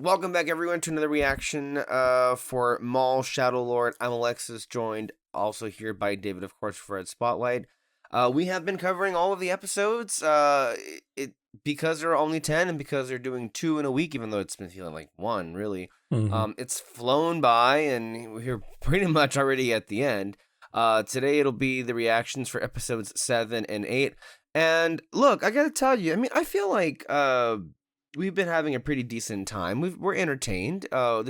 Welcome back, everyone, to another reaction for Maul, Shadow Lord. I'm Alexis, joined also here by David, of course, for Red Spotlight. We have been covering all of the episodes because there are only 10 and because they're doing 2 in a week, even though it's been feeling like 1, really. It's flown by, and we're pretty much already at the end. Today, it'll be the reactions for episodes 7 and 8. And look, I gotta tell you, I mean, I feel like we've been having a pretty decent time. We're entertained. I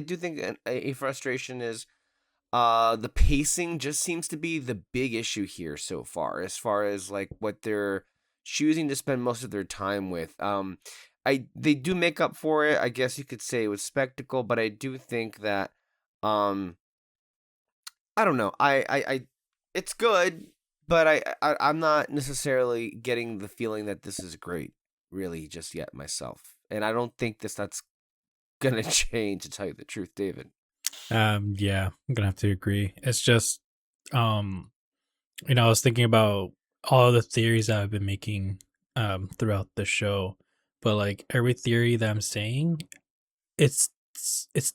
do think a frustration is the pacing just seems to be the big issue here so far, as far as like what they're choosing to spend most of their time with. They do make up for it, I guess you could say, with spectacle, but I do think that I don't know. I it's good, but I'm not necessarily getting the feeling that this is great really just yet myself. And I don't think that's gonna change, to tell you the truth, David. Yeah, I'm gonna have to agree. It's just I was thinking about all the theories that I've been making throughout the show, but like every theory that I'm saying, it's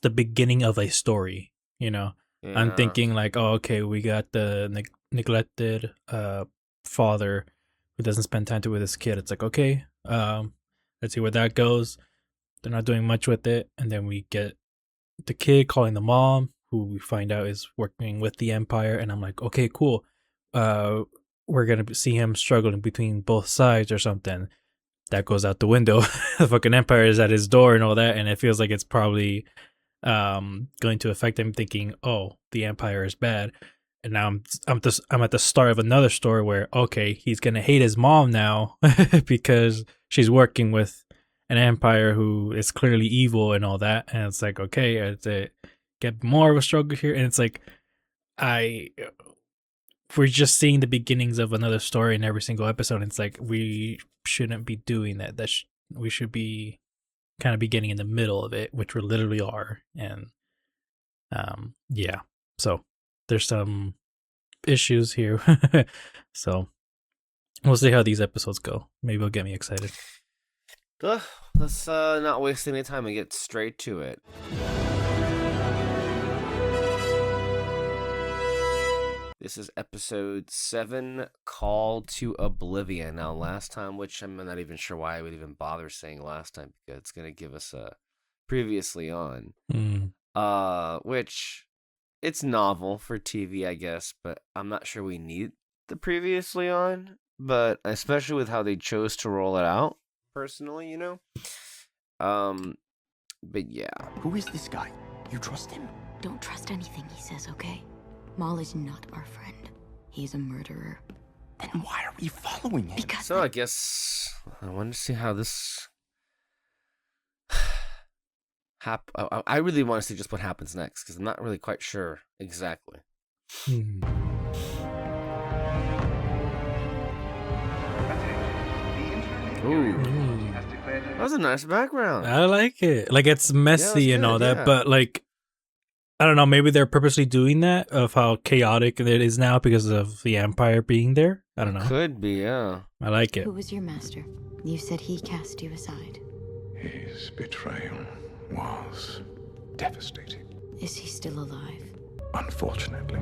the beginning of a story, I'm thinking like, oh, okay, we got the neglected father who doesn't spend time with his kid. It's like, okay, let's see where that goes. They're not doing much with it, and then we get the kid calling the mom, who we find out is working with the Empire, and I'm like, okay, cool. We're gonna see him struggling between both sides or something. That goes out the window. The fucking Empire is at his door and all that, and it feels like it's probably going to affect him, thinking, oh, the Empire is bad. And now I'm at the start of another story where, okay, he's gonna hate his mom now because she's working with an Empire who is clearly evil and all that. And it's like, okay, it's a get more of a struggle here. And it's like, we're just seeing the beginnings of another story in every single episode. And it's like, we shouldn't be doing that. We should be kind of beginning in the middle of it, which we literally are. And yeah, so there's some issues here. So we'll see how these episodes go. Maybe it'll get me excited. Let's not waste any time and get straight to it. This is episode 7, Call to Oblivion. Now, last time, which I'm not even sure why I would even bother saying last time, because it's going to give us a previously on. Which, it's novel for TV, I guess, but I'm not sure we need the previously on. But especially with how they chose to roll it out, personally, But yeah. Who is this guy? You trust him? Don't trust anything he says, okay? Maul is not our friend. He's a murderer. Then why are we following him? Because so I guess I wanted to see how this I really want to see just what happens next, because I'm not really quite sure exactly. Ooh. That was a nice background. I like it. Like, it's messy and all that, but like, I don't know, maybe they're purposely doing that, of how chaotic it is now because of the Empire being there. I don't know. Could be, yeah. I like it. Who was your master? You said he cast you aside. His betrayal was devastating. Is he still alive? Unfortunately.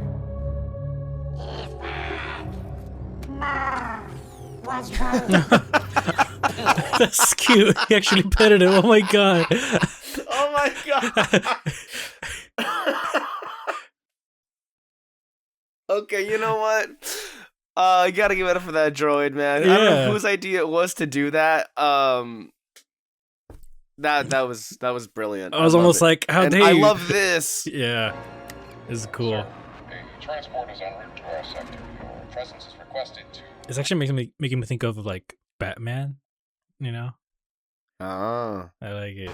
That's cute. He actually petted him. Oh my god. Oh my god. Okay, you know what? You gotta give it up for that droid, man. I don't know whose idea it was to do that. That was brilliant. I was almost like, how dare you? I love this. Yeah, this is cool. Sir, a transport is en route to our sector. Your presence is requested to... It's actually making me think of like Batman, Ah. I like it.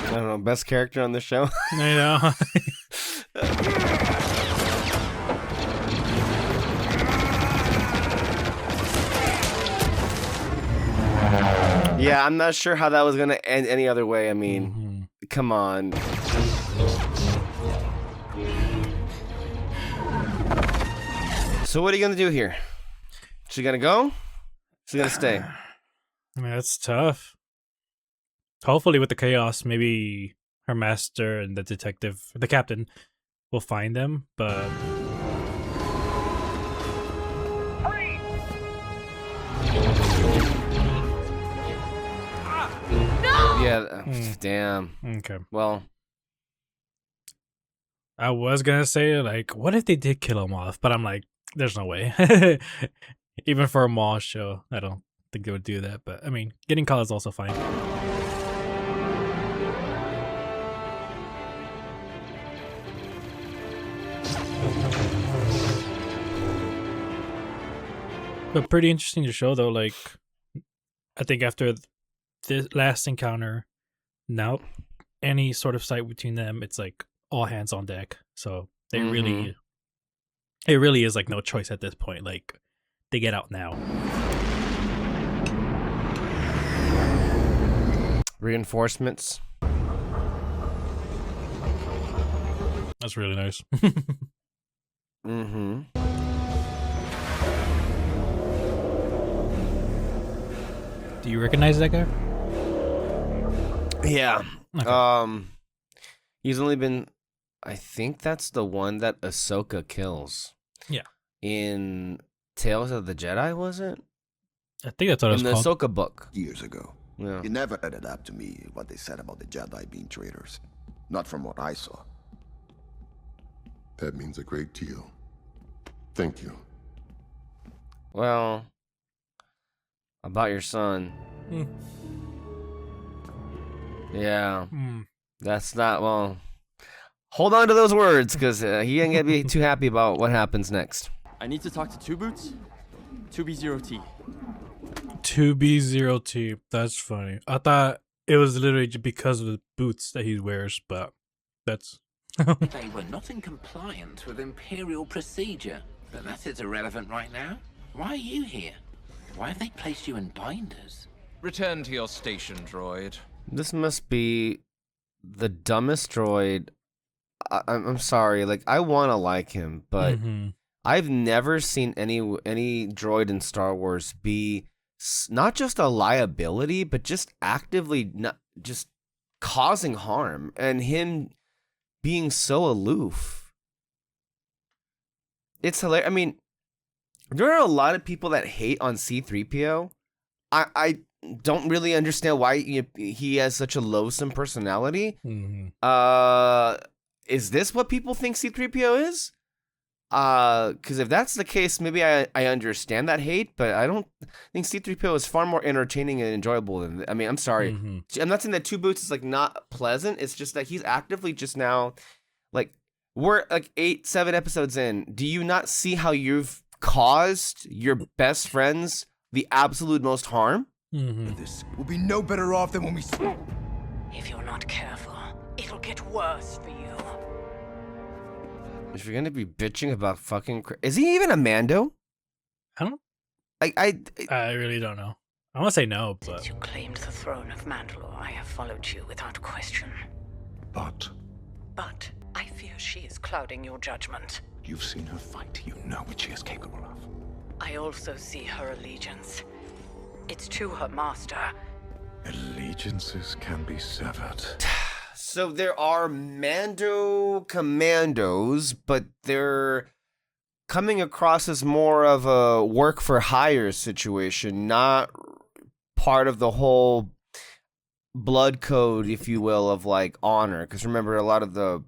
I don't know, best character on the show. I know. Yeah, I'm not sure how that was gonna end any other way. I mean, come on. So what are you gonna do here? She gonna go? She gonna stay? I mean, that's tough. Hopefully, with the chaos, maybe her master and the detective, the captain, will find them. But Yeah. Damn. okay, Well, I was gonna say like, what if they did kill him off? But I'm like, there's no way. Even for a Maul show, I don't think they would do that. But I mean, getting caught is also fine. But pretty interesting to show though. Like, I think after this last encounter, now any sort of fight between them, it's like all hands on deck. So they really, it really is like no choice at this point. Like, they get out now. reinforcements. That's really nice. Mm-hmm. Do you recognize that guy? Yeah. Okay. He's only been. I think that's the one that Ahsoka kills. Yeah. In Tales of the Jedi, was it? I think that's what it was In the called. Ahsoka book. Years ago. Yeah. It never added up to me what they said about the Jedi being traitors. Not from what I saw. That means a great deal. Thank you. Well, about your son. Yeah. That's not, well, hold on to those words, because he ain't gonna be too happy about what happens next. I need to talk to Two Boots. 2B0T. 2B0T. That's funny. I thought it was literally just because of the boots that he wears, but that's. They were not in compliance with Imperial procedure, but that is irrelevant right now. Why are you here? Why have they placed you in binders? Return to your station, droid. This must be the dumbest droid. I'm sorry, like, I want to like him, but I've never seen any droid in Star Wars be not just a liability, but just actively not just causing harm, and him being so aloof. It's hilarious. I mean, there are a lot of people that hate on C-3PO. I don't really understand why he has such a loathsome personality. Is this what people think C-3PO is? Because if that's the case, maybe I understand that hate, but I don't think C-3PO is far more entertaining and enjoyable than. I mean, I'm sorry. I'm not saying that Two Boots is like not pleasant. It's just that he's actively just now, like, we're like 7 episodes in. Do you not see how you've caused your best friends the absolute most harm? This will be no better off than when we. If you're not careful, it'll get worse for you. If you're gonna be bitching about fucking, is he even a Mando? I don't. I really don't know. I want to say no, but Since you claimed the throne of Mandalore, I have followed you without question. But But I fear she is clouding your judgment. you've seen her fight. You know what she is capable of. I also see her allegiance. It's to her master. Allegiances can be severed. So there are Mando commandos, but they're coming across as more of a work for hire situation, not part of the whole blood code, if you will, of like honor. Because remember, a lot of the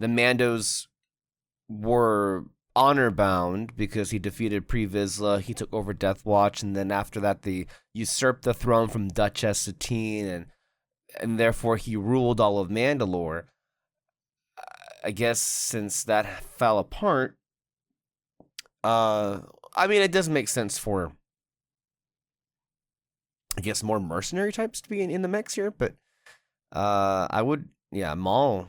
Mandos were honor bound because he defeated Pre Vizsla, he took over Death Watch, and then after that they usurped the throne from Duchess Satine, and therefore he ruled all of Mandalore. I guess since that fell apart, I mean, it does make sense for, I guess, more mercenary types to be in the mix here, but Maul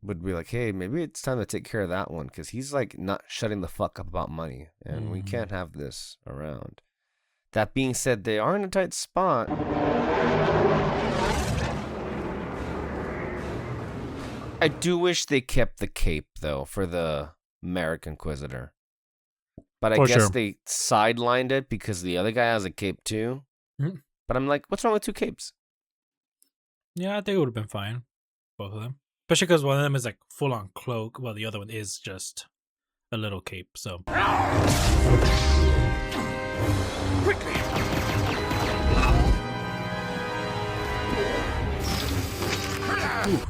would be like, hey, maybe it's time to take care of that one, because he's like not shutting the fuck up about money, and we can't have this around. That being said, they are in a tight spot. I do wish they kept the cape, though, for the Merrick Inquisitor. But I For guess sure. they sidelined it because the other guy has a cape too. Mhm. But I'm like, what's wrong with 2 capes? Yeah, I think it would have been fine, both of them. Especially because one of them is like full on cloak, while the other one is just a little cape. So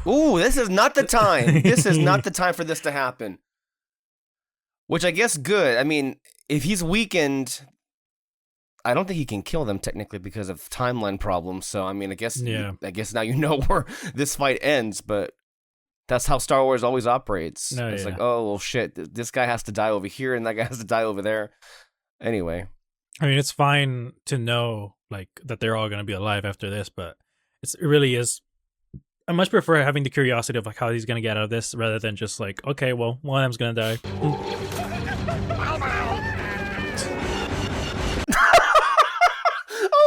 Ooh, this is not the time. This is not the time for this to happen. Which I guess good. I mean, if he's weakened, I don't think he can kill them technically because of timeline problems. So I mean, I guess now you know where this fight ends. But that's how Star Wars always operates. It's like, oh well, shit. This guy has to die over here, and that guy has to die over there. Anyway, I mean, it's fine to know like that they're all gonna be alive after this, but it really is. I much prefer having the curiosity of like how he's gonna get out of this rather than just like, okay, well, one of them's gonna die. Oh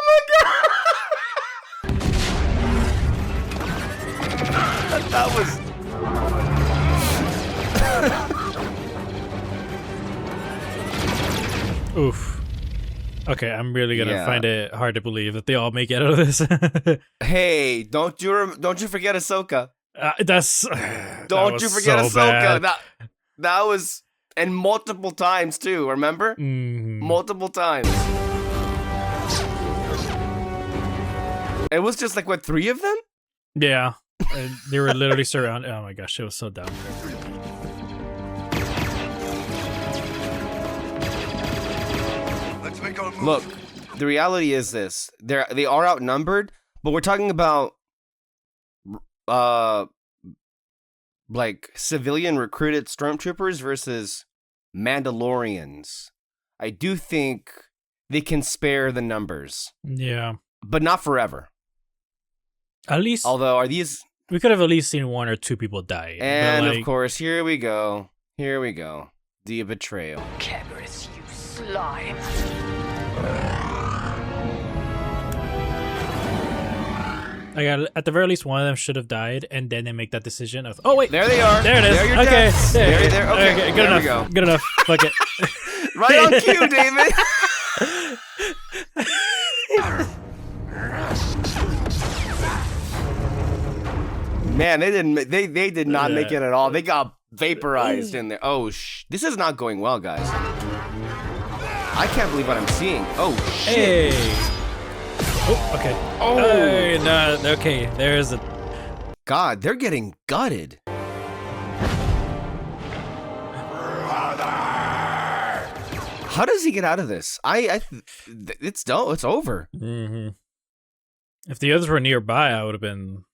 my god! That was. Oof. Okay, I'm really gonna find it hard to believe that they all make it out of this. Hey, don't you forget Ahsoka? Don't you forget so Ahsoka? bad. That was, and multiple times too. Remember? Multiple times. It was just like what, 3 of them? Yeah, and they were literally surrounded. Oh my gosh, it was so dumb. Look, the reality is this: they are outnumbered, but we're talking about like civilian recruited stormtroopers versus Mandalorians. I do think they can spare the numbers. Yeah, but not forever. At least, although are these? We could have at least seen 1 or 2 people die. And of course, here we go. The betrayal. Keberus, you slime. I got at the very least one of them should have died, and then they make that decision of. Oh wait, there they are. There it is. There Okay, there. Okay, good there enough. We go. Good enough. Fuck it. Right on cue, David. Man, they didn't. They did not make it at all. They got vaporized in there. Oh, this is not going well, guys. I can't believe what I'm seeing. Oh shit. Hey. Oh, okay. Oh. Hey, no, okay. There's a. God, they're getting gutted. How does he get out of this? It's done. It's over. Mm-hmm. If the others were nearby, I would have been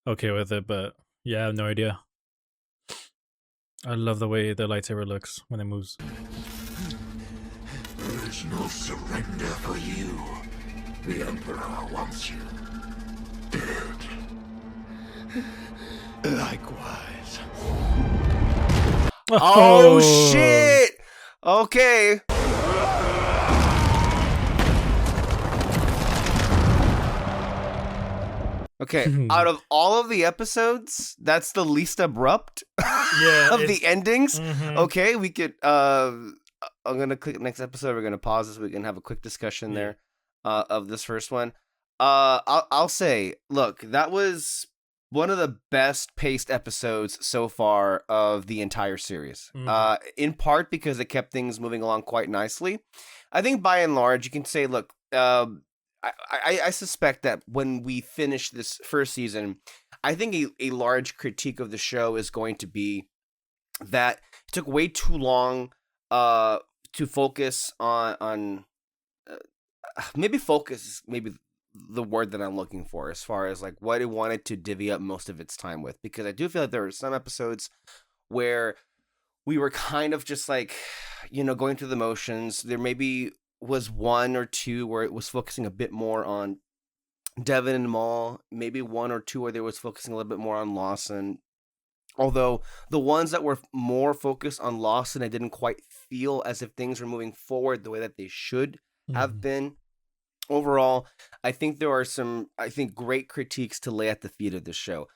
okay with it, but yeah, I have no idea. I love the way the lightsaber looks when it moves. There's no surrender for you. The Emperor wants you dead. Likewise. Oh shit! Okay. Okay, out of all of the episodes, that's the least abrupt of the endings. Mm-hmm. Okay, we could I'm gonna click next episode. We're gonna pause this. We can have a quick discussion there of this first one. I'll say, look, that was one of the best paced episodes so far of the entire series. In part because it kept things moving along quite nicely. I think by and large, you can say, look, I suspect that when we finish this first season, I think a large critique of the show is going to be that it took way too long to focus on maybe focus is maybe the word that I'm looking for as far as like what it wanted to divvy up most of its time with, because I do feel like there were some episodes where we were kind of just like, going through the motions. There maybe was 1 or 2 where it was focusing a bit more on Devin and Maul, maybe 1 or 2 where they was focusing a little bit more on Lawson. Although the ones that were more focused on Lawson, I didn't quite feel as if things were moving forward the way that they should have been. Overall, I think there are some, great critiques to lay at the feet of the show.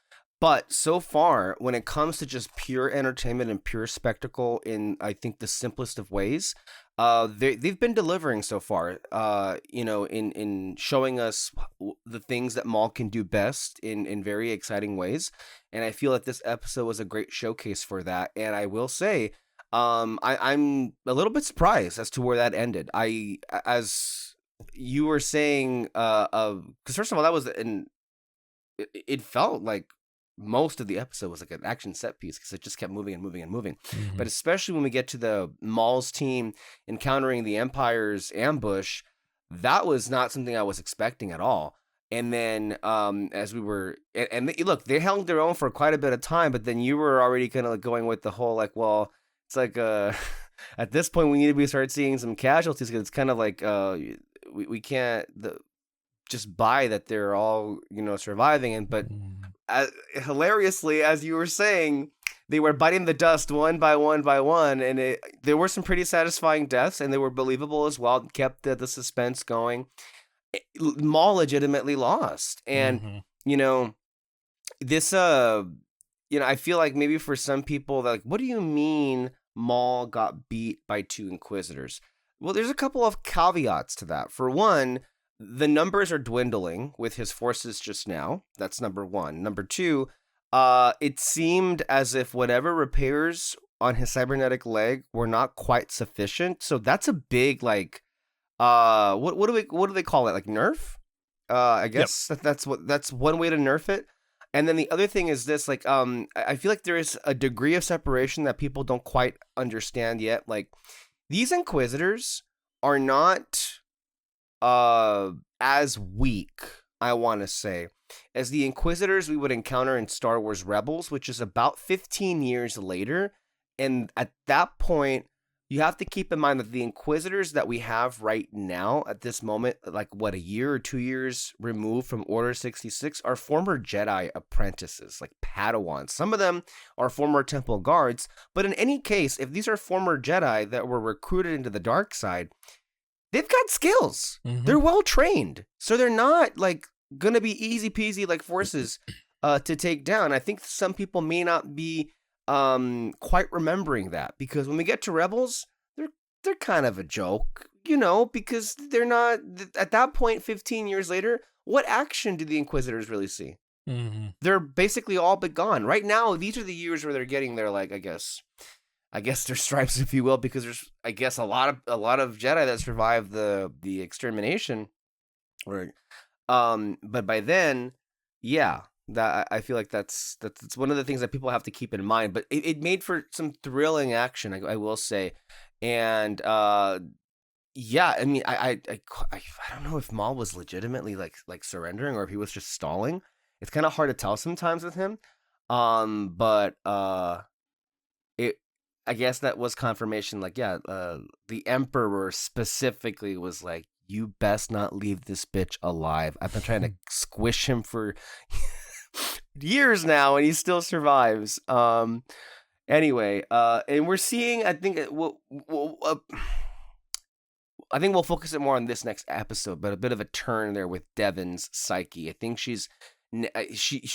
But so far, when it comes to just pure entertainment and pure spectacle in, I think, the simplest of ways, they've been delivering so far, in showing us the things that Maul can do best in very exciting ways. And I feel like this episode was a great showcase for that. And I will say, I'm a little bit surprised as to where that ended. As you were saying, because first of all, that was it felt like most of the episode was like an action set piece because it just kept moving and moving and moving. Mhm. But especially when we get to the Maul's team encountering the Empire's ambush, that was not something I was expecting at all. And then as we were, look, they held their own for quite a bit of time, but then you were already kind of like going with the whole like, well, it's like at this point we need to start seeing some casualties because it's kind of like we can't just buy that they're all surviving. But hilariously, as you were saying, they were biting the dust one by one, and there were some pretty satisfying deaths, and they were believable as well. Kept the suspense going. Maul legitimately lost, and this I feel like maybe for some people, like, what do you mean Maul got beat by 2 Inquisitors? Well, there's a couple of caveats to that. For one, the numbers are dwindling with his forces just now. That's number one. Number two, it seemed as if whatever repairs on his cybernetic leg were not quite sufficient. So that's a big, like, what do they call it? Like nerf? I guess that's one way to nerf it. And then the other thing is this, like, I feel like there is a degree of separation that people don't quite understand yet. Like, these Inquisitors are not as weak, I want to say, as the Inquisitors we would encounter in Star Wars Rebels, which is about 15 years later. And at that point, you have to keep in mind that the Inquisitors that we have right now at this moment, like what, a year or 2 years removed from Order 66, are former Jedi apprentices, like Padawans. Some of them are former Temple Guards, but in any case, if these are former Jedi that were recruited into the dark side, they've got skills. Mm-hmm. They're well trained, so they're not like gonna be easy peasy like forces to take down. I think some people may not be quite remembering that, because when we get to Rebels, they're kind of a joke, because they're not at that point. 15 years later, what action do the Inquisitors really see? Mm-hmm. They're basically all but gone. Right now, these are the years where they're getting their, like, I guess their stripes, if you will, because there's, I guess, a lot of Jedi that survived the extermination, or but by then, yeah. That I feel like that's one of the things that people have to keep in mind. But it made for some thrilling action, I will say, and yeah, I mean, I don't know if Maul was legitimately like surrendering or if he was just stalling. It's kind of hard to tell sometimes with him, but I guess that was confirmation. Like, yeah, the Emperor specifically was like, "You best not leave this bitch alive. I've been trying to squish him for." years now, and he still survives. Anyway, and we're seeing, I think we'll focus it more on this next episode, but a bit of a turn there with Devon's psyche. I think she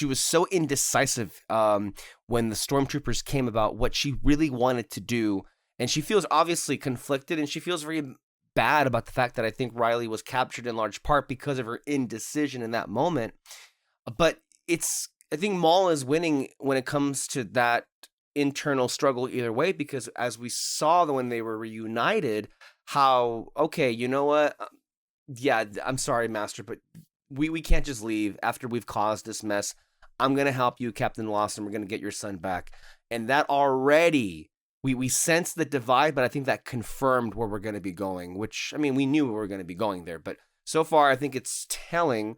was so indecisive when the stormtroopers came about what she really wanted to do, and she feels obviously conflicted, and she feels very bad about the fact that I think Riley was captured in large part because of her indecision in that moment. But I think Maul is winning when it comes to that internal struggle either way, because as we saw when they were reunited, how, okay, you know what? Yeah, I'm sorry, Master, but we can't just leave after we've caused this mess. I'm going to help you, Captain Lawson. We're going to get your son back. And that already, we sensed the divide, but I think that confirmed where we're going to be going, which, I mean, we knew we were going to be going there. But so far, I think it's telling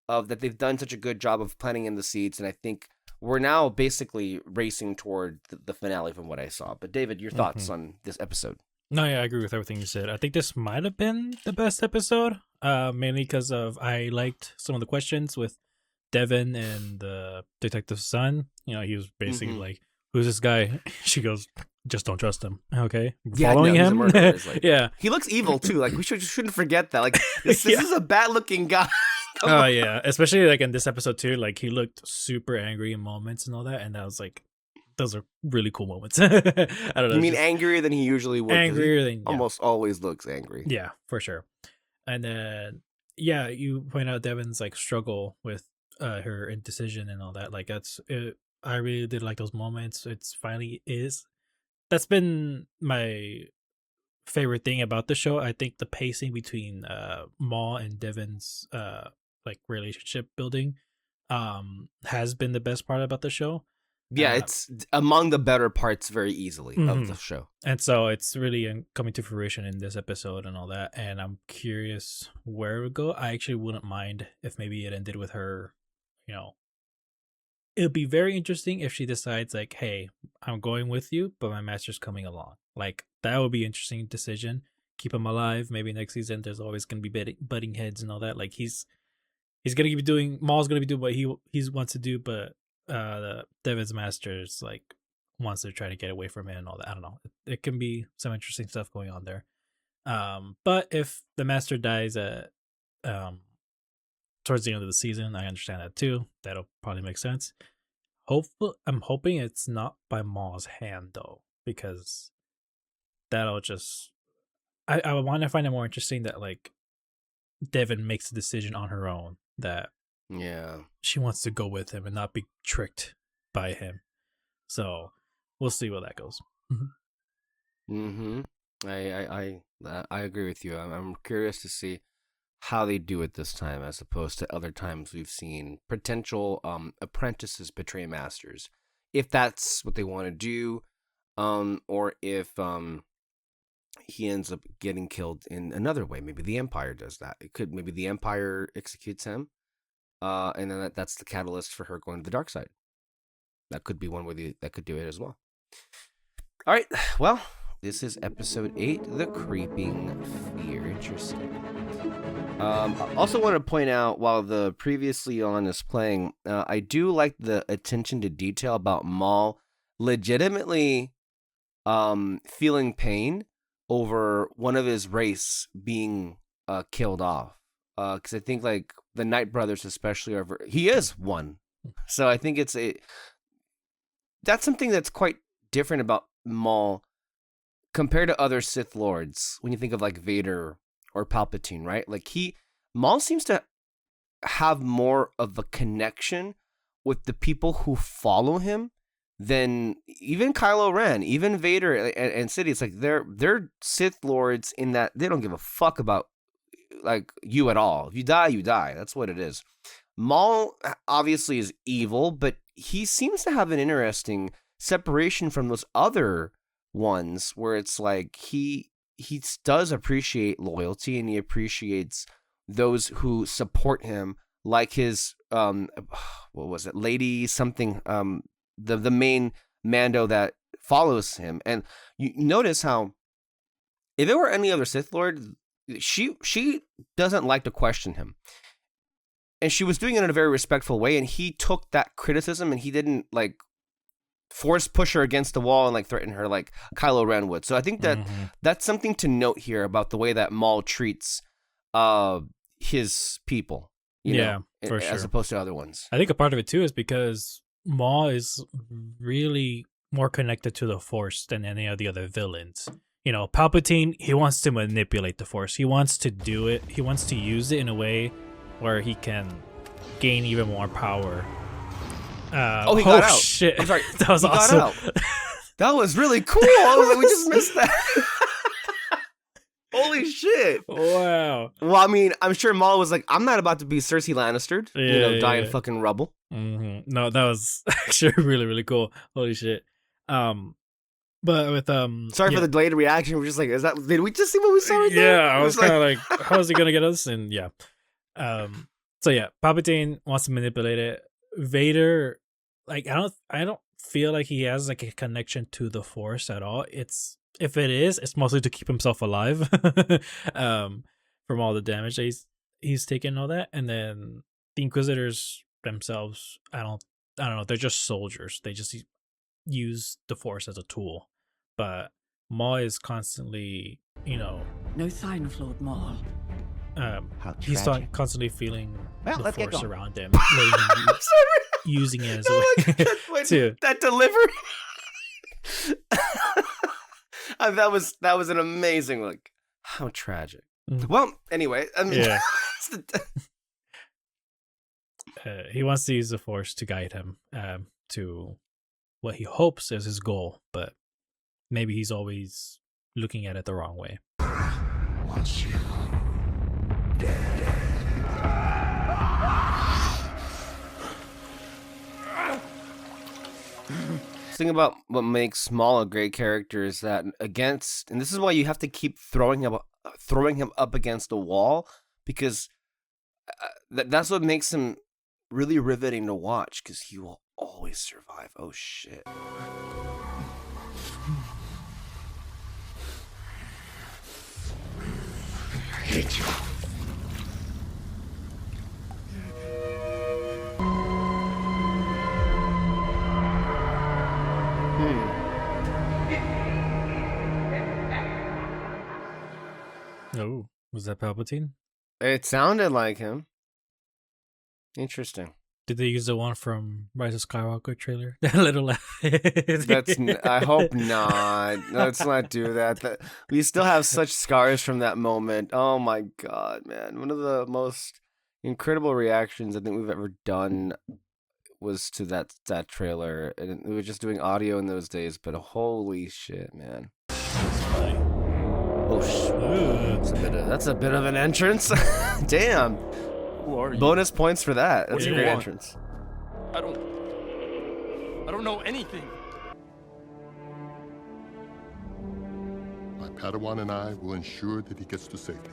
of that they've done such a good job of planting in the seeds, and I think we're now basically racing toward the finale from what I saw. But David, your thoughts on this episode? No, yeah, I agree with everything you said. I think this might have been the best episode, mainly because I liked some of the questions with Devon and the detective's son. He was basically like, "Who's this guy?" She goes, "Just don't trust him." Okay, following him. Like, yeah, he looks evil too. Like, we shouldn't forget that. Like, this is a bad looking guy. Oh yeah, especially like in this episode too. Like he looked super angry in moments and all that, and I was like, those are really cool moments. I don't know. You mean angrier than he usually would? 'Cause he angrier than almost always looks angry. Yeah, for sure. And then yeah, you point out Devin's like struggle with her indecision and all that. Like that's it, I really did like those moments. It's finally is. That's been my favorite thing about the show. I think the pacing between Maul and Devin's like relationship building has been the best part about the show. Yeah, it's among the better parts very easily of the show. And so it's really coming to fruition in this episode and all that. And I'm curious where it would go. I actually wouldn't mind if maybe it ended with her, you know. It'd be very interesting if she decides like, hey, I'm going with you, but my master's coming along. Like that would be an interesting decision. Keep him alive. Maybe next season there's always going to be butting heads and all that. Like he's going to be doing, Maul's going to be doing what he wants to do, but the Devin's master's like wants to try to get away from it and all that. I don't know. It can be some interesting stuff going on there. But if the master dies at towards the end of the season, I understand that too. That'll probably make sense. I'm hoping it's not by Maul's hand though, because that'll just I want to find it more interesting that like Devin makes the decision on her own that she wants to go with him and not be tricked by him. So we'll see where that goes. I agree with you. I'm curious to see how they do it this time, as opposed to other times we've seen potential apprentices betray masters. If that's what they want to do, or if he ends up getting killed in another way. Maybe the Empire does that. Maybe the Empire executes him, and then that's the catalyst for her going to the dark side. That could be one way that could do it as well. All right, well, this is episode 8, The Creeping Fear. Interesting. I also want to point out, while the previously on is playing, I do like the attention to detail about Maul legitimately feeling pain over one of his race being killed off. Because I think like the Night Brothers especially he is one. So I think that's something that's quite different about Maul compared to other Sith Lords when you think of like Vader or Palpatine, right? Like Maul seems to have more of a connection with the people who follow him than even Kylo Ren, even Vader and Sidious. It's like they're Sith Lords in that they don't give a fuck about like you at all. If you die, you die. That's what it is. Maul obviously is evil, but he seems to have an interesting separation from those other ones where it's like he does appreciate loyalty and he appreciates those who support him, like his what was it, Lady something, the main Mando that follows him. And you notice how if there were any other Sith Lord, she doesn't like to question him. And she was doing it in a very respectful way, and he took that criticism and he didn't like force push her against the wall and like threaten her like Kylo Ren would. So I think that that's something to note here about the way that Maul treats his people, you know, for sure, as opposed to other ones. I think a part of it too is because Maul is really more connected to the Force than any of the other villains. You know, Palpatine, he wants to manipulate the Force. He wants to do it. He wants to use it in a way where he can gain even more power. He got out. Shit. I'm sorry. That was he awesome. Got out. That was really cool. I was like, we just missed that. Holy shit. Wow. Well, I mean, I'm sure Maul was like, I'm not about to be Cersei Lannister, die in fucking rubble. No, that was actually really, really cool. Holy shit. But with sorry for the delayed reaction. We're just like, did we just see what we saw right there? Yeah, I was kind of like, how is he gonna get us? And yeah. So yeah, Palpatine wants to manipulate it. Vader, like I don't feel like he has like a connection to the Force at all. If it is, it's mostly to keep himself alive, from all the damage that he's taken and all that. And then the Inquisitors themselves, I don't know, they're just soldiers. They just use the Force as a tool. But Maul is constantly, No sign of Lord Maul. he's constantly feeling the force around him, using it as a way to that delivery. That was an amazing, like, how tragic. Well, anyway, I mean, yeah. He wants to use the force to guide him to what he hopes is his goal, but maybe he's always looking at it the wrong way. Once you thing about what makes Maul a great character is that and this is why you have to keep throwing him up against a wall, because that's what makes him really riveting to watch, because he will always survive. Oh shit. I hate you. Oh, was that Palpatine? It sounded like him. Interesting. Did they use the one from Rise of Skywalker trailer? That little laugh. I hope not. Let's not do that. We still have such scars from that moment. Oh my god, man. One of the most incredible reactions I think we've ever done was to that trailer. And we were just doing audio in those days, but holy shit, man. Oh shit. That's a bit of an entrance. Damn. Who are you? Bonus points for that. That's What a do you great want? entrance. I don't know anything. My Padawan and I will ensure that he gets to safety.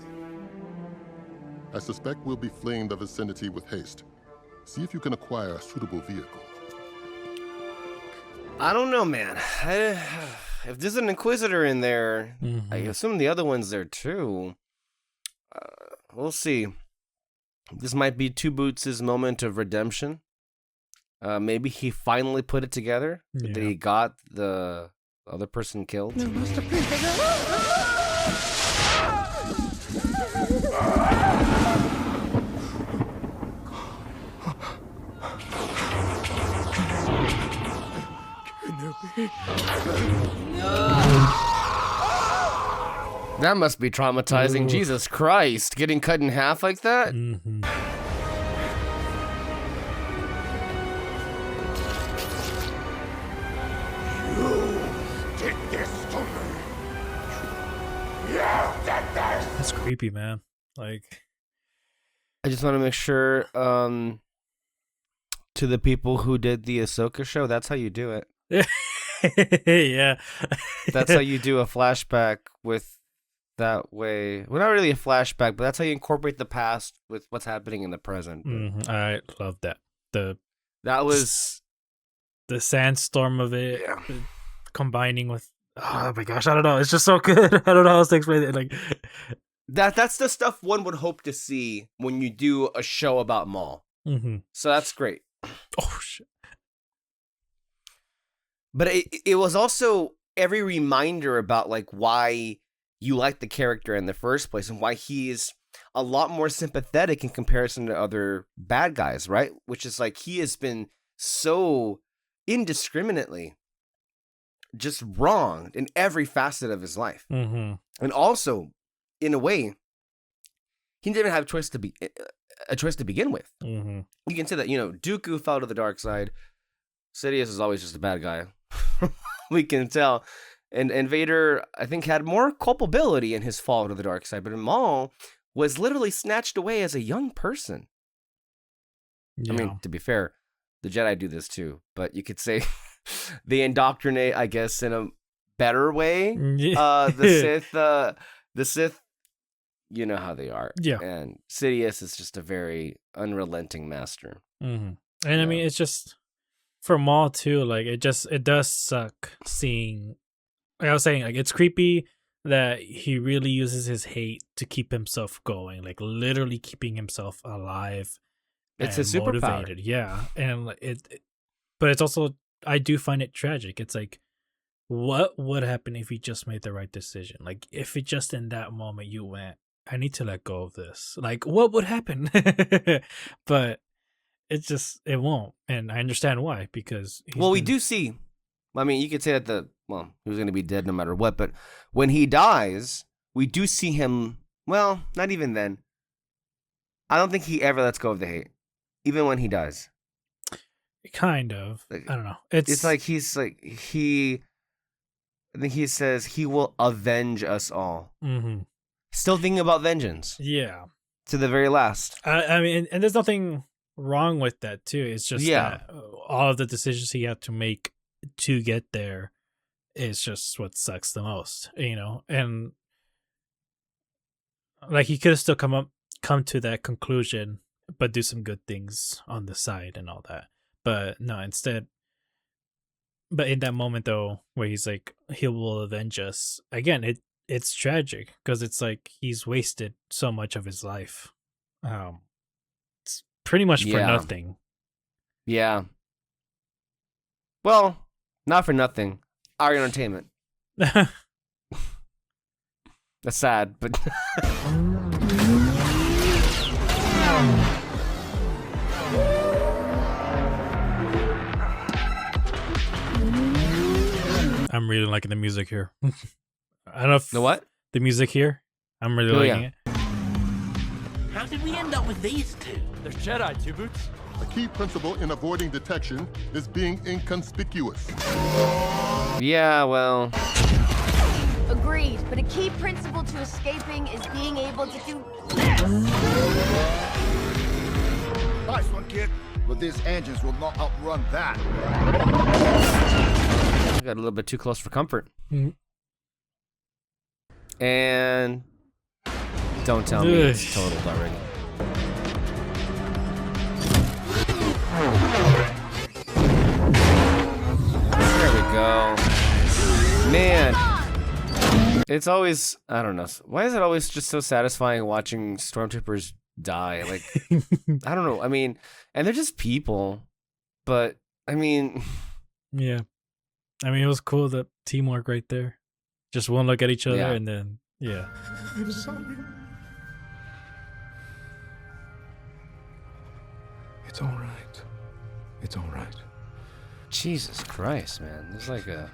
I suspect we'll be fleeing the vicinity with haste. See if you can acquire a suitable vehicle. I don't know, man. If there's an Inquisitor in there, I assume the other one's there too. We'll see. This might be Two Boots' moment of redemption. Maybe he finally put it together. Yeah. That he got the other person killed. That must be traumatizing. Ooh. Jesus Christ. Getting cut in half like that? Mm-hmm. You did this to me. You did this. That's creepy, man. Like, I just want to make sure, to the people who did the Ahsoka show, that's how you do it. Yeah. That's how you do a flashback with that way. Well, not really a flashback, but that's how you incorporate the past with what's happening in the present. I love that. That was the sandstorm of it, combining with, oh my gosh, I don't know. It's just so good. I don't know how else to explain it. Like that's the stuff one would hope to see when you do a show about Maul. So that's great. Oh shit. But it was also every reminder about like why you like the character in the first place and why he's a lot more sympathetic in comparison to other bad guys, right? Which is like he has been so indiscriminately just wronged in every facet of his life. And also, in a way, he didn't even have a choice to begin with. You can say that, Dooku fell to the dark side. Sidious is always just a bad guy. We can tell. And Vader, I think, had more culpability in his fall to the dark side. But Maul was literally snatched away as a young person. Yeah. I mean, to be fair, the Jedi do this too. But you could say they indoctrinate, I guess, in a better way. The Sith, you know how they are. Yeah. And Sidious is just a very unrelenting master. And I mean, it's just, for Maul too, like, it does suck seeing, like I was saying, like, it's creepy that he really uses his hate to keep himself going, like literally keeping himself alive. It's a superpower. Motivated. Yeah. And but it's also, I do find it tragic. It's like, what would happen if he just made the right decision? Like, if it just in that moment you went, I need to let go of this. Like, what would happen? But it won't. And I understand why, because we do see, I mean, you could say that he was going to be dead no matter what, but when he dies, we do see him, well, not even then. I don't think he ever lets go of the hate, even when he dies. Kind of. Like, I don't know. I think he says he will avenge us all. Mm-hmm. Still thinking about vengeance. Yeah. To the very last. I mean, and there's nothing wrong with that too. It's just that all of the decisions he had to make to get there is just what sucks the most, and like he could have still come to that conclusion, but do some good things on the side and all that. But no, instead, but in that moment though, where he's like, he will avenge us again, it's tragic because it's like he's wasted so much of his life. It's pretty much for nothing. Yeah. Well, not for nothing. Our entertainment. That's sad, but I'm really liking the music here. I don't know if the what? The music here. I'm really liking it. How did we end up with these two? They're Jedi, Two Boots. A key principle in avoiding detection is being inconspicuous. Yeah, well. Agreed, but a key principle to escaping is being able to do this. Nice one, kid. But these engines will not outrun that. I got a little bit too close for comfort. Mm-hmm. And don't tell me it's totaled already. There we go. Man, it's always, I don't know. Why is it always just so satisfying watching stormtroopers die? Like, I don't know. I mean, and they're just people, but I mean. Yeah. I mean, it was cool, the teamwork right there. Just one look at each other and then, yeah. I'm sorry. It's all right. It's all right. Jesus Christ, man. There's like a...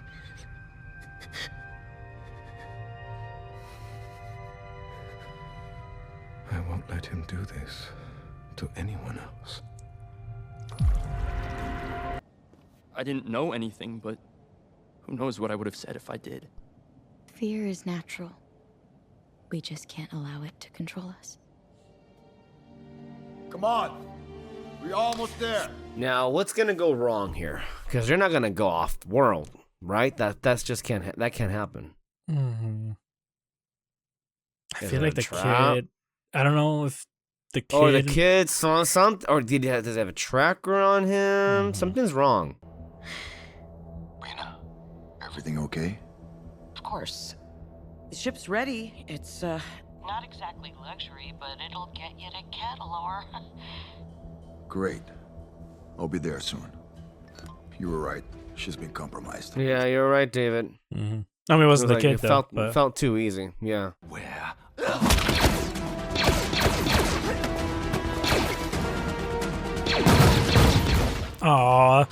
I won't let him do this to anyone else. I didn't know anything, but who knows what I would have said if I did. Fear is natural. We just can't allow it to control us. Come on. We're almost there. Now, what's gonna go wrong here? Because they're not gonna go off world, right? That's just can't happen. Mm-hmm. I feel like the kid. I don't know if the kid. Or the kid saw something, or does he have a tracker on him? Mm-hmm. Something's wrong. Lena, everything okay? Of course. The ship's ready. It's not exactly luxury, but it'll get you to Catalor. Great. I'll be there soon. You were right. She's been compromised. Yeah, you're right, David. Mm-hmm. I mean, it wasn't the kid, though. It felt too easy. Yeah. Where? Aw.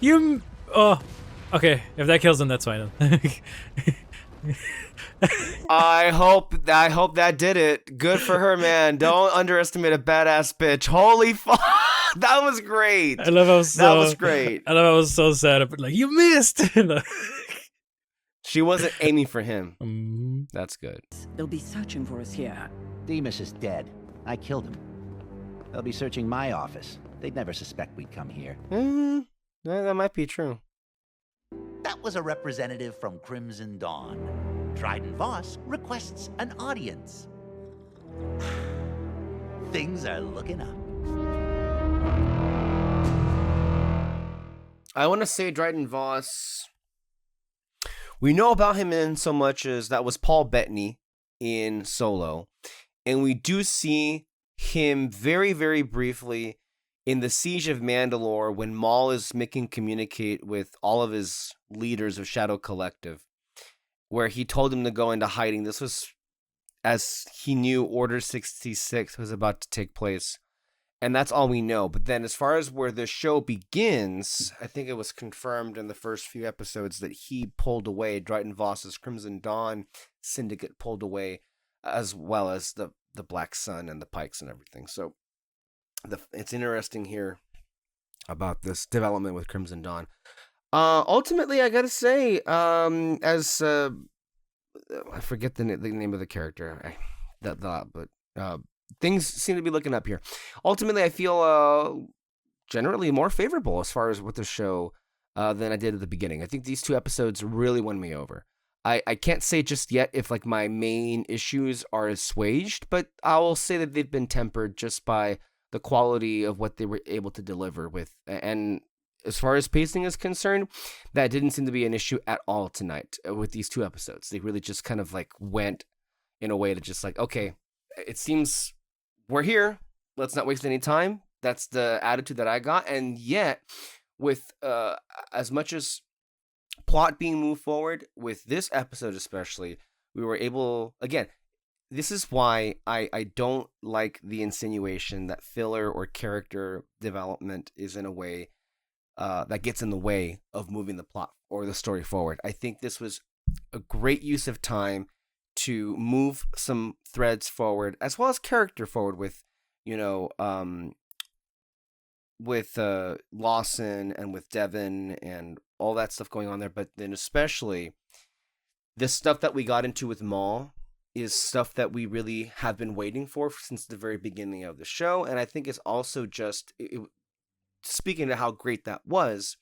You... Oh. Okay, if that kills him, that's fine. I hope that did it. Good for her, man. Don't underestimate a badass bitch. Holy fuck. That was great. I love how that was great. I love how I was so sad, but like, you missed. She wasn't aiming for him. Mm-hmm. That's good. They'll be searching for us here. Demas is dead. I killed him. They'll be searching my office. They'd never suspect we'd come here. That might be true. That was a representative from Crimson Dawn. Dryden Voss requests an audience. Things are looking up. I want to say Dryden Voss. We know about him in so much as that was Paul Bettany in Solo. And we do see him very, very briefly in the Siege of Mandalore when Maul is making communicate with all of his leaders of Shadow Collective, where he told him to go into hiding. This was as he knew Order 66 was about to take place. And that's all we know. But then as far as where the show begins, I think it was confirmed in the first few episodes that he pulled away. Dryden Voss's Crimson Dawn syndicate pulled away, as well as the Black Sun and the Pikes and everything. So it's interesting here about this development with Crimson Dawn. Ultimately, I gotta say, I forget the name of the character, but things seem to be looking up here. Ultimately, I feel generally more favorable as far as with the show than I did at the beginning. I think these 2 episodes really won me over. I can't say just yet if like my main issues are assuaged, but I will say that they've been tempered just by the quality of what they were able to deliver with. And as far as pacing is concerned, that didn't seem to be an issue at all tonight with these 2 episodes. They really just kind of like went in a way to just like, okay, it seems we're here. Let's not waste any time. That's the attitude that I got. And yet, with as much as plot being moved forward, with this episode especially, we were able, again, this is why I don't like the insinuation that filler or character development is in a way that gets in the way of moving the plot or the story forward. I think this was a great use of time to move some threads forward, as well as character forward with, with Lawson and with Devin and all that stuff going on there. But then especially the stuff that we got into with Maul is stuff that we really have been waiting for since the very beginning of the show. And I think it's also just, speaking to how great that was,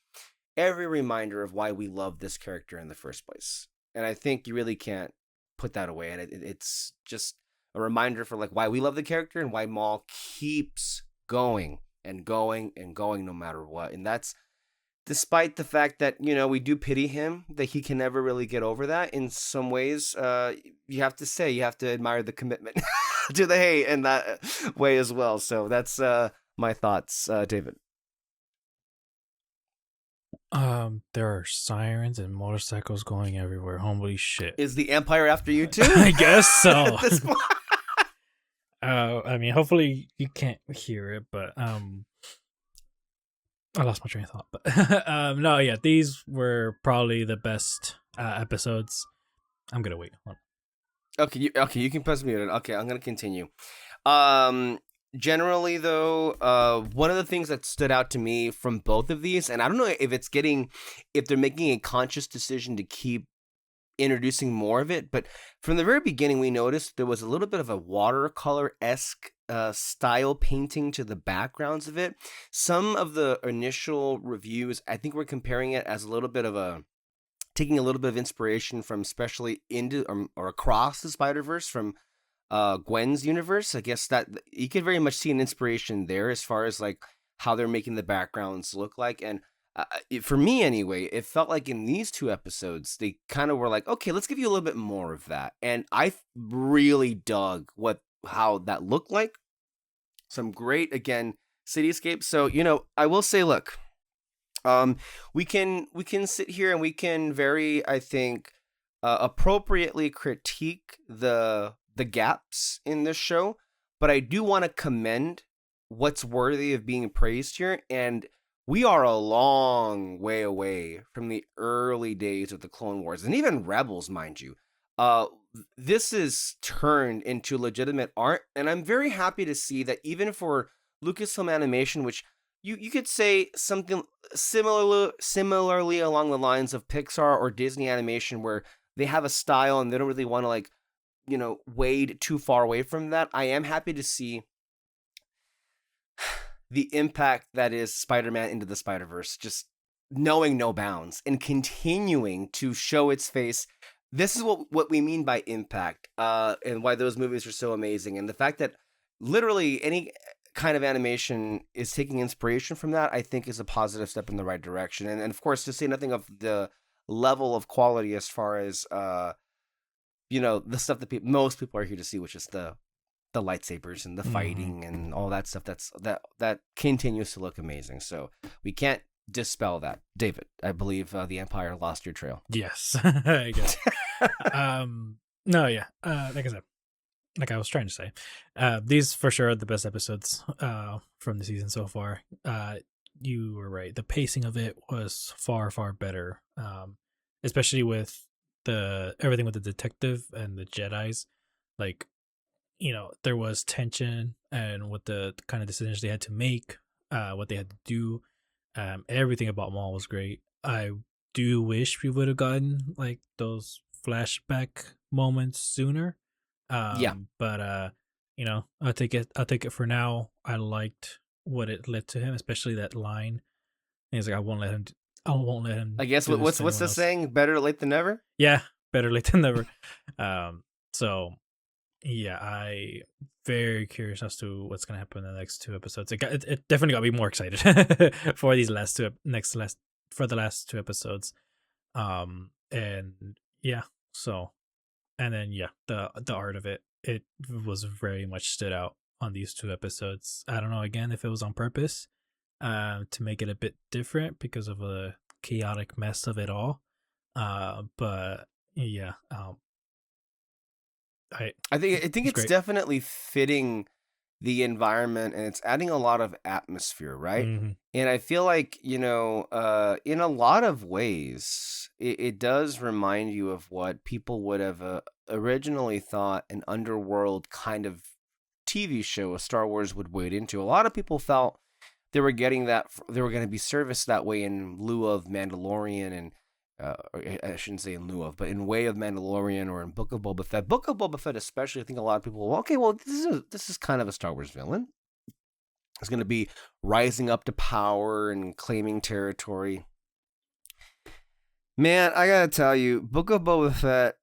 every reminder of why we love this character in the first place. And I think you really can't put that away. And it's just a reminder for like why we love the character and why Maul keeps going and going and going no matter what. And that's despite the fact that, we do pity him, that he can never really get over that. In some ways, you have to admire the commitment to the hate in that way as well. So that's my thoughts, David. There are sirens and motorcycles going everywhere. Holy shit. Is the Empire after you too? I guess so. At this point. I mean, hopefully you can't hear it, but I lost my train of thought. But no, yeah, these were probably the best episodes. I'm gonna wait. Hold on. Okay, you can press mute. Okay, I'm gonna continue. Generally, though, one of the things that stood out to me from both of these, and I don't know if they're making a conscious decision to keep introducing more of it, but from the very beginning, we noticed there was a little bit of a watercolor-esque style painting to the backgrounds of it. Some of the initial reviews, I think we're comparing it as a little bit of taking a little bit of inspiration from especially into or across the Spider-Verse from Gwen's universe. I guess that you could very much see an inspiration there as far as like how they're making the backgrounds look like. And for me anyway, it felt like in these 2 episodes, they kind of were like, okay, let's give you a little bit more of that. And I really dug how that looked like. Some great, again, cityscapes. So, I will say, look, we can sit here and we can very, I think, appropriately critique the gaps in this show, but I do want to commend what's worthy of being praised here. And we are a long way away from the early days of the Clone Wars and even Rebels, mind you. This is turned into legitimate art, and I'm very happy to see that even for Lucasfilm Animation, which you could say something similarly along the lines of Pixar or Disney Animation, where they have a style and they don't really want to wade too far away from that. I am happy to see the impact that is Spider-Man Into the Spider-Verse, just knowing no bounds and continuing to show its face. This is what we mean by impact, and why those movies are so amazing. And the fact that literally any kind of animation is taking inspiration from that, I think is a positive step in the right direction. And of course, to say nothing of the level of quality as far as the stuff that most people are here to see, which is the lightsabers and the fighting and all that stuff. That continues to look amazing. So we can't dispel that. David, I believe the Empire lost your trail. Yes, I guess. No, yeah. Like I said, like I was trying to say, these for sure are the best episodes from the season so far. You were right. The pacing of it was far better. Especially with the everything with the detective and the Jedis. Like, there was tension and what the kind of decisions they had to make, what they had to do. Everything about Maul was great. I do wish we would have gotten like those flashback moments sooner. Yeah. But I'll take it. I'll take it for now. I liked what it led to him, especially that line. And he's like, I won't let him. I guess do this what's to the anyone else." saying? Better late than never. Yeah, better late than never. So yeah, I very curious as to what's gonna happen in the next two episodes. It definitely got me more excited for these for the last two episodes. And yeah, so and then yeah, the art of it was very much stood out on these two episodes. I don't know again if it was on purpose, to make it a bit different because of the chaotic mess of it all. But yeah, I think it's great. definitely fitting the environment, and it's adding a lot of atmosphere, right? Mhm. And I feel like, in a lot of ways, it does remind you of what people would have originally thought an underworld kind of TV show a Star Wars would wade into. A lot of people felt they were getting that, they were going to be serviced that way in lieu of Mandalorian, and or I shouldn't say in lieu of, but in way of Mandalorian or in Book of Boba Fett. Book of Boba Fett, especially, I think a lot of people, okay, well, this is kind of a Star Wars villain. It's going to be rising up to power and claiming territory. Man, I gotta tell you, Book of Boba Fett,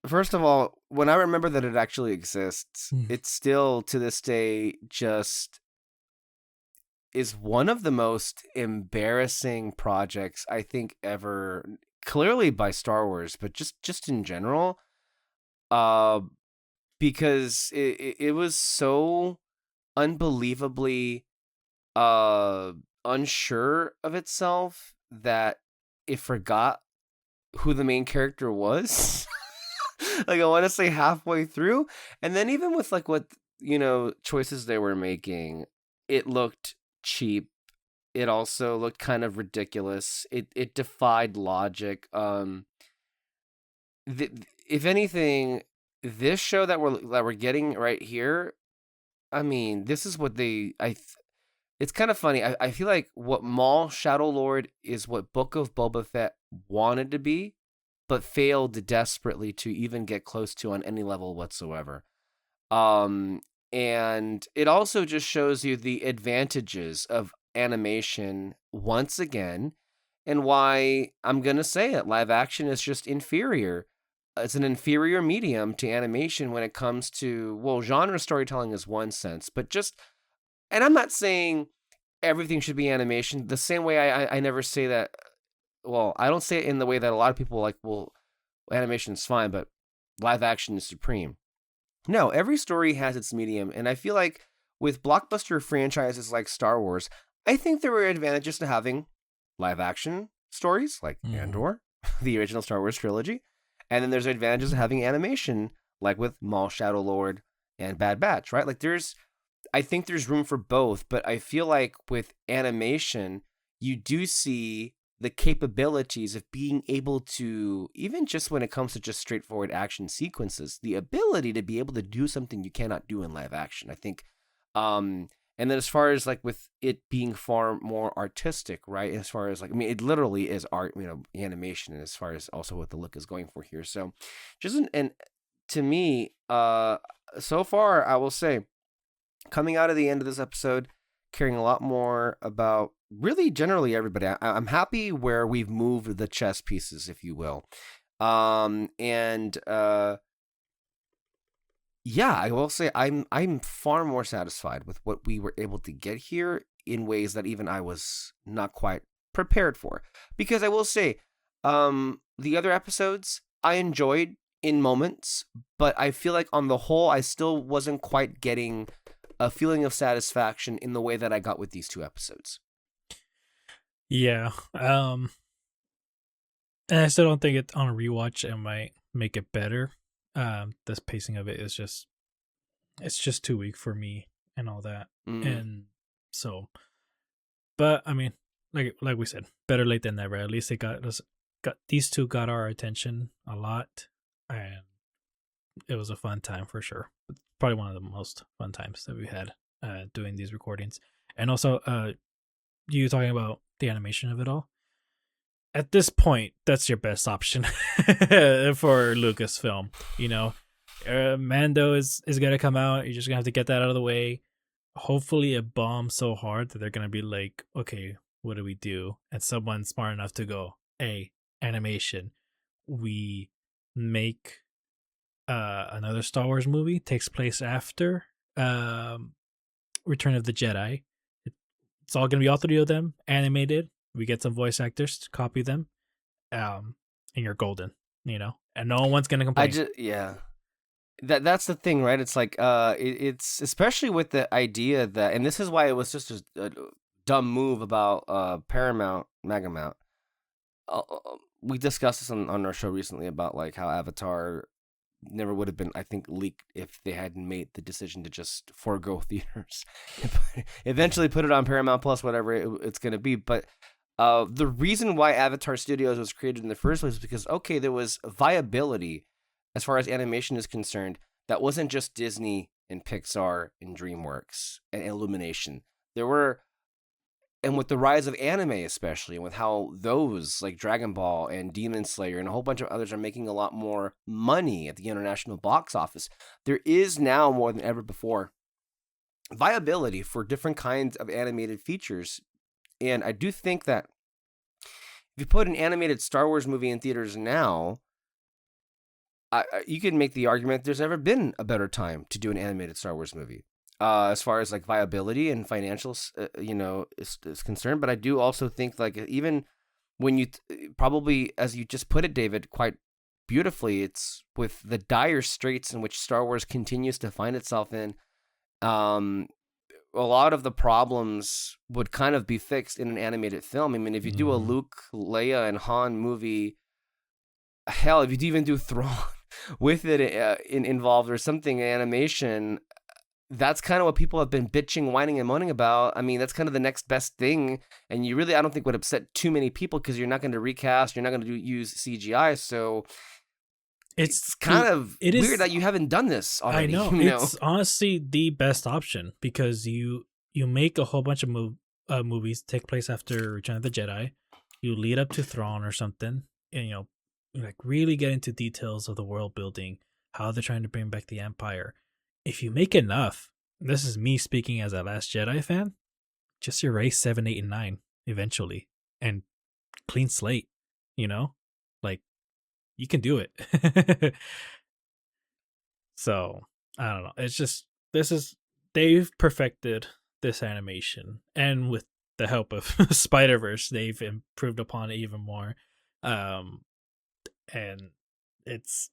first of all, when I remember that it actually exists, it's still to this day just is one of the most embarrassing projects I think ever, clearly by Star Wars, but just in general. Because it was so unbelievably unsure of itself that it forgot who the main character was. Like, I want to say halfway through, and then even with like what choices they were making, it looked cheap. It also looked kind of ridiculous. It defied logic. If anything, this show that we're getting right here, I mean, this is what it's kind of funny. I feel like what Maul Shadow Lord is what Book of Boba Fett wanted to be, but failed desperately to even get close to on any level whatsoever. And it also just shows you the advantages of animation once again, and why I'm gonna say it. Live action is just inferior. It's an inferior medium to animation when it comes to, well, genre storytelling is one sense, but just, and I'm not saying everything should be animation. The same way I never say that. Well, I don't say it in the way that a lot of people like, well, animation is fine, but live action is supreme. No, every story has its medium, and I feel like with blockbuster franchises like Star Wars, I think there were advantages to having live action stories like Andor, the original Star Wars trilogy, and then there's advantages of having animation like with Maul Shadow Lord and Bad Batch, right? Like I think there's room for both, but I feel like with animation, you do see the capabilities of being able to, even just when it comes to just straightforward action sequences, the ability to be able to do something you cannot do in live action. I think, and then as far as like with it being far more artistic, right? As far as like, I mean, it literally is art, animation, and as far as also what the look is going for here. So just, and to me, so far, I will say, coming out of the end of this episode, caring a lot more about really generally everybody. I'm happy where we've moved the chess pieces, if you will. Yeah, I will say I'm far more satisfied with what we were able to get here in ways that even I was not quite prepared for. Because I will say, the other episodes I enjoyed in moments, but I feel like on the whole I still wasn't quite getting a feeling of satisfaction in the way that I got with these two episodes. Yeah. And I still don't think it on a rewatch it might make it better. This pacing of it is just it's just too weak for me and all that. Mm. And so, but I mean, like we said, better late than never. At least they got these two got our attention a lot, and it was a fun time for sure. Probably one of the most fun times that we had doing these recordings. And also, you talking about the animation of it all. At this point, that's your best option for Lucasfilm. You know, Mando is gonna come out. You're just gonna have to get that out of the way. Hopefully, it bombs so hard that they're gonna be like, okay, what do we do? And someone smart enough to go, hey, animation. We make another Star Wars movie, takes place after Return of the Jedi. It's all gonna be all three of them animated. We get some voice actors to copy them, and you're golden, you know. And no one's gonna complain. That's the thing, right? It's like it's especially with the idea that, and this is why it was just a dumb move about Paramount Megamount. We discussed this on our show recently about like how Avatar never would have been, I think, leaked if they hadn't made the decision to just forego theaters. Eventually put it on Paramount Plus, whatever it's going to be. But the reason why Avatar Studios was created in the first place is because, okay, there was viability as far as animation is concerned. That wasn't just Disney and Pixar and DreamWorks and Illumination. There were, and with the rise of anime especially, and with how those like Dragon Ball and Demon Slayer and a whole bunch of others are making a lot more money at the international box office, there is now more than ever before viability for different kinds of animated features. And I do think that if you put an animated Star Wars movie in theaters now, you can make the argument there's never been a better time to do an animated Star Wars movie. As far as like viability and financials, is concerned. But I do also think like even when you probably, as you just put it, David, quite beautifully, it's with the dire straits in which Star Wars continues to find itself in. A lot of the problems would kind of be fixed in an animated film. I mean, if you do a Luke, Leia, and Han movie, hell, if you even do Thrawn with it involved or something in animation, that's kind of what people have been bitching, whining, and moaning about. I mean, that's kind of the next best thing. And you really, I don't think, would upset too many people because you're not going to recast, you're not going to use CGI. So it's kind of weird that you haven't done this already. I know. It's honestly the best option because you make a whole bunch of movies take place after Return of the Jedi. You lead up to Thrawn or something, and like really get into details of the world building, how they're trying to bring back the Empire. If you make enough, this is me speaking as a Last Jedi fan, just erase 7, 8, and 9 eventually, and clean slate. Like you can do it. So I don't know. It's just they've perfected this animation, and with the help of Spider-Verse, they've improved upon it even more. And it's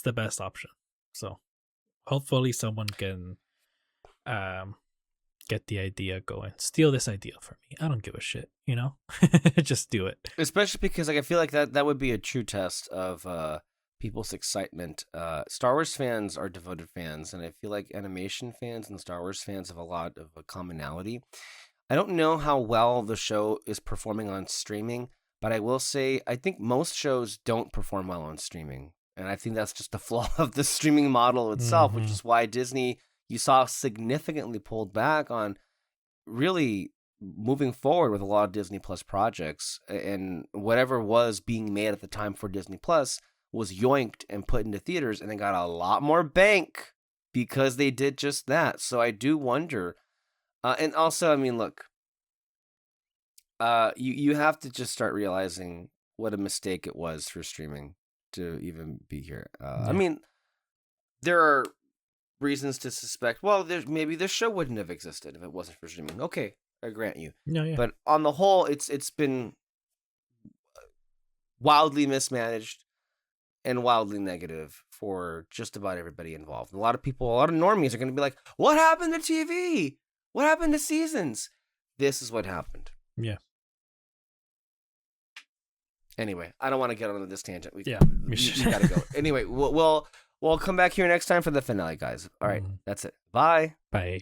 the best option. So hopefully someone can get the idea going. Steal this idea from me. I don't give a shit, Just do it. Especially because like I feel like that would be a true test of people's excitement. Star Wars fans are devoted fans, and I feel like animation fans and Star Wars fans have a lot of a commonality. I don't know how well the show is performing on streaming, but I will say I think most shows don't perform well on streaming. And I think that's just the flaw of the streaming model itself, which is why Disney, you saw, significantly pulled back on really moving forward with a lot of Disney Plus projects. And whatever was being made at the time for Disney Plus was yoinked and put into theaters, and they got a lot more bank because they did just that. So I do wonder. And also, I mean, look, you have to just start realizing what a mistake it was for streaming to even be here. I mean, there are reasons to suspect, well, maybe this show wouldn't have existed if it wasn't for streaming. Okay, I grant you. Yeah. But on the whole, it's been wildly mismanaged and wildly negative for just about everybody involved. A lot of people, a lot of normies are going to be like, what happened to TV? What happened to seasons? This is what happened. Yeah. Anyway, I don't want to get on this tangent. We we gotta go. Anyway, we'll Well, come back here next time for the finale, guys. All right, that's it. Bye. Bye.